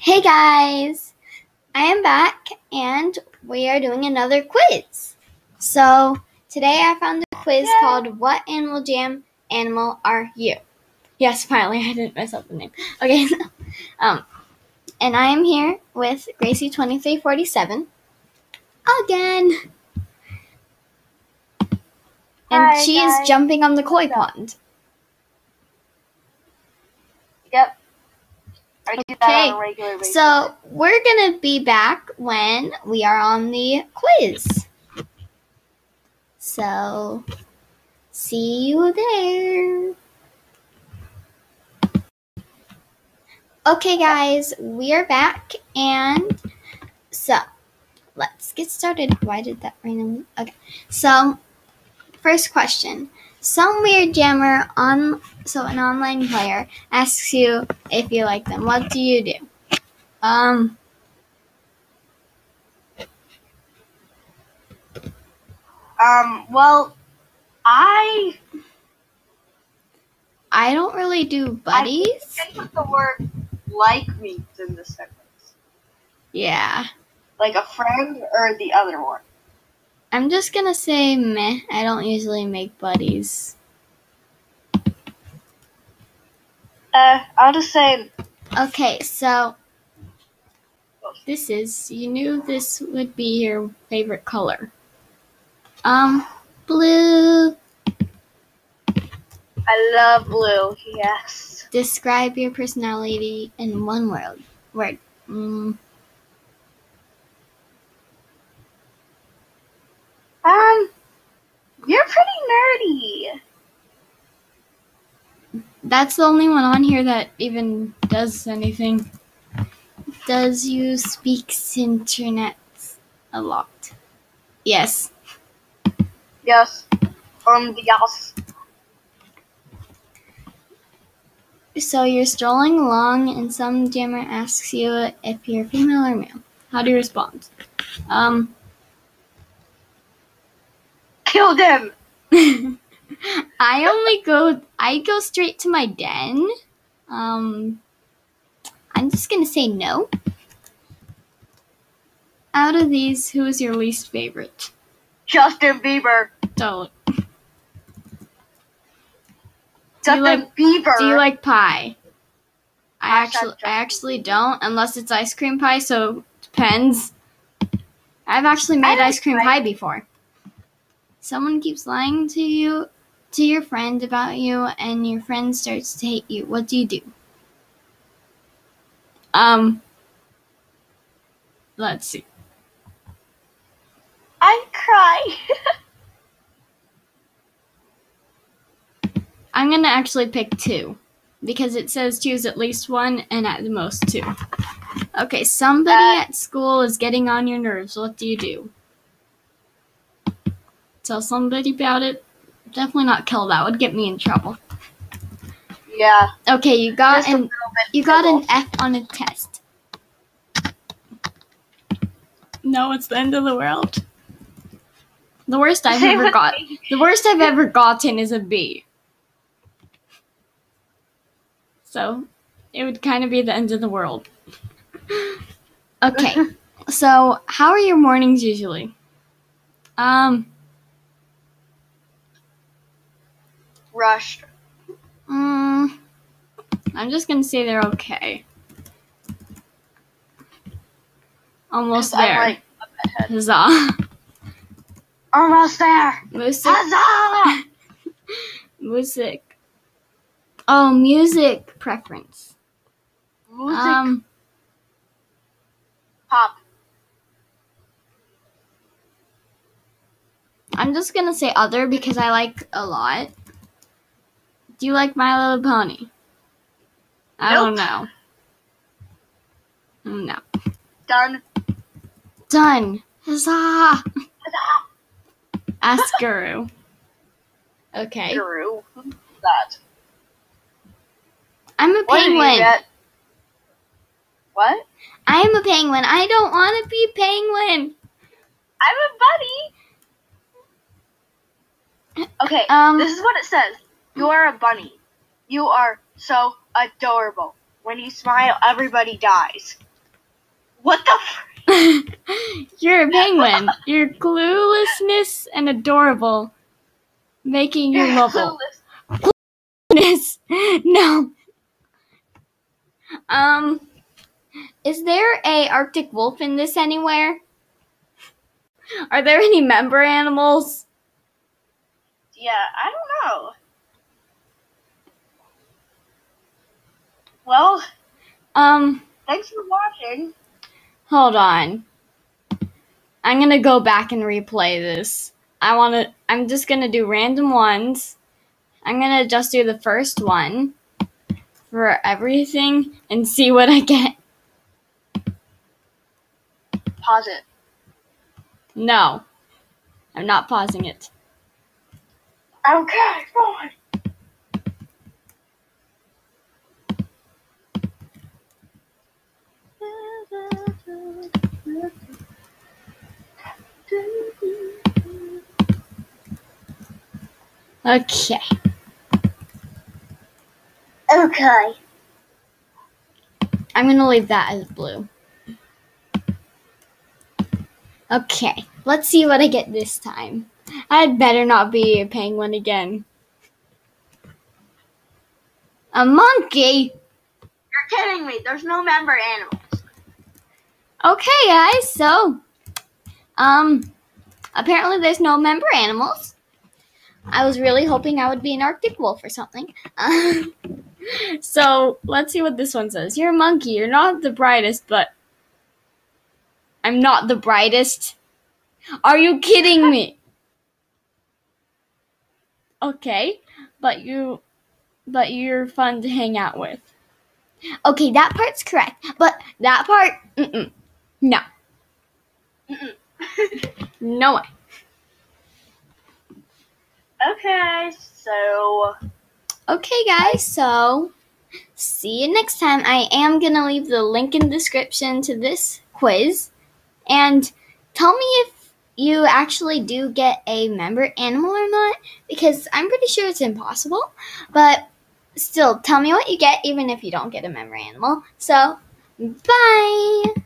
Hey guys, I am back and we are doing another quiz. So today I found a quiz called What Animal Jam Animal Are You? Yes, finally I didn't mess up the name. Okay, and I am here with Gracie2347 again. And Hi, she guys. is jumping on the koi pond. Yep. I do that Okay, on a regular basis. so we're going to be back when we are on the quiz. So, see you there. Okay, guys, we are back, and so let's get started. Why did that randomly? Okay, so first question. Some weird jammer an online player asks you if you like them. What do you do? Well, I don't really do buddies. I put the word like means in the sentence. Yeah. Like a friend or the other one? I'm just gonna say meh. I don't usually make buddies. I'll just say... Okay, so you knew this would be your favorite color. Blue. I love blue, yes. Describe your personality in one word. You're pretty nerdy. That's the only one on here that even does anything. Does you speak internet a lot? Yes. Yes. Yes. So you're strolling along and some jammer asks you if you're female or male. How do you respond? Kill them! I go straight to my den. I'm just gonna say no. Out of these, who is your least favorite? Justin Bieber. Don't. Justin Bieber. Do you like pie? I Hashtag actually don't, unless it's ice cream pie, so it depends. I've actually made ice cream pie before. Someone keeps lying to your friend about you, and your friend starts to hate you. What do you do? Let's see. I cry. I'm gonna actually pick two, because it says choose at least one and at the most two. Okay, somebody at school is getting on your nerves. What do you do? Tell somebody about it? Definitely not kill. That would get me in trouble. Yeah. Okay, you got an F on a test. No, it's the end of the world. The worst I've ever gotten is a B. So, it would kind of be the end of the world. Okay, so how are your mornings usually? Rushed. I'm just gonna say they're okay. Almost there. Huzzah. Almost there. Music. Huzzah! Music. Oh, music preference. Music. Pop. I'm just gonna say other because I like a lot. Do you like My Little Pony? I don't know. No. Done. Huzzah! Ask Guru. Okay. Guru. Who's that? I'm a penguin. What? I am a penguin. I don't want to be a penguin. I'm a bunny. Okay, this is what it says. You are a bunny. You are so adorable. When you smile, everybody dies. What the? You're a penguin. You're cluelessness and adorable, making you lovable. No. Is there a Arctic wolf in this anywhere? Are there any member animals? Yeah, I don't know. Well, thanks for watching. Hold on. I'm gonna go back and replay this. I'm just gonna do random ones. I'm gonna just do the first one for everything and see what I get. Pause it. No. I'm not pausing it. Okay, fine. Okay. Okay. I'm gonna leave that as blue. Okay, let's see what I get this time. I'd better not be a penguin again. A monkey? You're kidding me. There's no member animals. Okay, guys, so, apparently there's no member animals. I was really hoping I would be an Arctic wolf or something. So, let's see what this one says. You're a monkey. You're not the brightest, but I'm not the brightest. Are you kidding me? Okay, but you're fun to hang out with. Okay, that part's correct, but that part, no. No way. Okay, guys, so see you next time. I am going to leave the link in the description to this quiz. And tell me if you actually do get a member animal or not, because I'm pretty sure it's impossible. But still, tell me what you get, even if you don't get a member animal. So, bye!